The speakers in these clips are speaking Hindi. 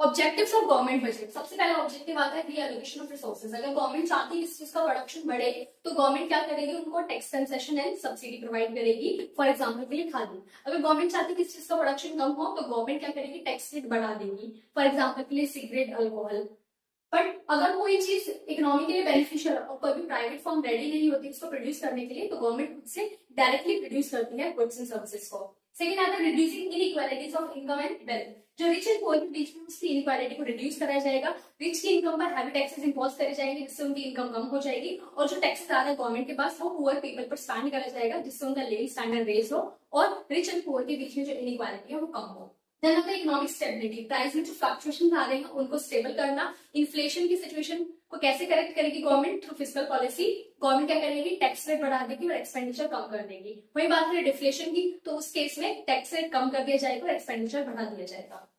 Objectives of government budget. सबसे पहला ऑब्जेक्टिव आता है रीअलोकेशन ऑफ रिसोर्सेज। अगर गवर्नमेंट चाहती है इस चीज का प्रोडक्शन बढ़े तो गवर्नमेंट क्या करेगी, उनको tax concession and subsidy provide करेगी। फॉर एग्जांपल के लिए खादी। अगर गवर्नमेंट चाहती है कि इस चीज का प्रोडक्शन कम हो तो गवर्नमेंट क्या करेगी, टैक्स रेट बढ़ा देगी। फॉर एग्जाम्पल के लिए सिगरेट, अल्कोहल। बट अगर कोई चीज इकोनॉमी के लिए बेनिफिशियल और कोई भी प्राइवेट फर्म रेडी नहीं होती उसको प्रोड्यूस करने के लिए तो गवर्नमेंट खुद से डायरेक्टली प्रोड्यूस करती है गुड्स एंड सर्विसेज को। सेकंड आता है reducing inequalities of income and wealth. जो रिच एंड पुअर के बीच में उसकी इनइक्वालिटी को रिड्यूस कराया जाएगा। रिच की इनकम पर हैवी टैक्सेस इंपोज करे जाएंगे जिससे उनकी इनकम कम हो जाएगी, और जो टैक्सेस आ रहा है गवर्नमेंट के पास वो पुअर पीपल पर स्पेंड करा जाएगा जिससे उनका लिविंग स्टैंडर्ड रेज हो और रिच एंड पुअर के बीच में जो इनइक्वालिटी है वो कम हो। देन आता है इकोनॉमिक स्टेबिलिटी। प्राइस में जो फ्लक्चुएशन आ रहे हैं उनको स्टेबल करना। इन्फ्लेशन की सिचुएशन को कैसे करेक्ट करेगी government, through fiscal policy. Government क्या करेगी, टैक्स रेट बढ़ा देगी और एक्सपेंडिचर कम कर देगी। वही बात है डिफ्लेशन की, तो उस केस में टैक्स रेट कम कर दिया जाएगा और एक्सपेंडिचर बढ़ा दिया जाएगा।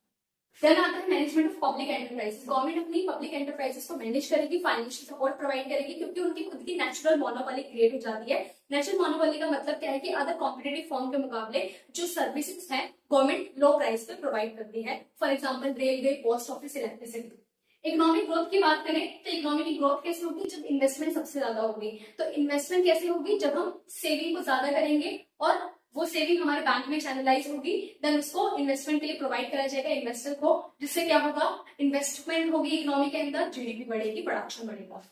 देन आता है management of public enterprises. Government अपनी पब्लिक एंटरप्राइजेस को मैनेज करेगी, फाइनेंशियल सपोर्ट प्रोवाइड करेगी, क्योंकि उनकी खुद की नेचुरल मोनोपोली क्रिएट हो जाती है। नेचुरल मोनोपोली का मतलब क्या है कि अदर कॉम्पिटिटिव फर्म के मुकाबले जो सर्विसेज है गवर्नमेंट लो प्राइस पे प्रोवाइड करती है। For example railway, post office, electricity. Economic growth की बात करें तो इकोनॉमी की ग्रोथ कैसे होगी, जब इन्वेस्टमेंट सबसे ज्यादा होगी। तो इन्वेस्टमेंट कैसे होगी, जब हम सेविंग को ज्यादा करेंगे और वो सेविंग हमारे बैंक में चैनलाइज होगी, देन उसको इन्वेस्टमेंट के लिए प्रोवाइड कराया जाएगा इन्वेस्टर को, जिससे क्या होगा, इन्वेस्टमेंट होगी इकोनॉमी के अंदर, जीडीपी बढ़ेगी, प्रोडक्शन बढ़ेगा।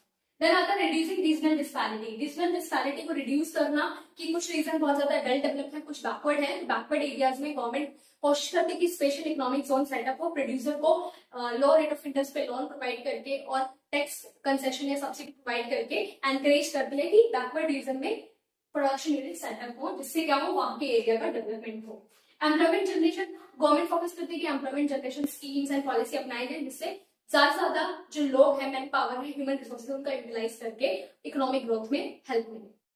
देन आता है reducing regional disparity. Regional disparity को रिड्यूस करना कि कुछ रीजन बहुत ज्यादा वेल डेवलप्ड है, कुछ बैकवर्ड है। बैकवर्ड एरियाज में गवर्नमेंट कोशिश करती है कि स्पेशल इकोनॉमिक जोन सेटअप हो, प्रोड्यूसर को लो रेट ऑफ इंटरेस्ट पे लोन प्रोवाइड करके और टैक्स कंसेशन या सब्सिडी प्रोवाइड करके एनकरेज करती है कि बैकवर्ड रीजन में प्रोडक्शन यूनिट सेटअप हो, जिससे क्या हो, वहां के एरिया का डेवलपमेंट हो। Employment generation. गवर्नमेंट फोकस करती है कि employment generation schemes and policy अपनाए जाए जिससे ज्यादा से ज्यादा जो लोग हैं, मैन पावर है, ह्यूमन रिसोर्सेज, उनका यूटिलाइज करके इकोनॉमिक ग्रोथ में हेल्प मिले।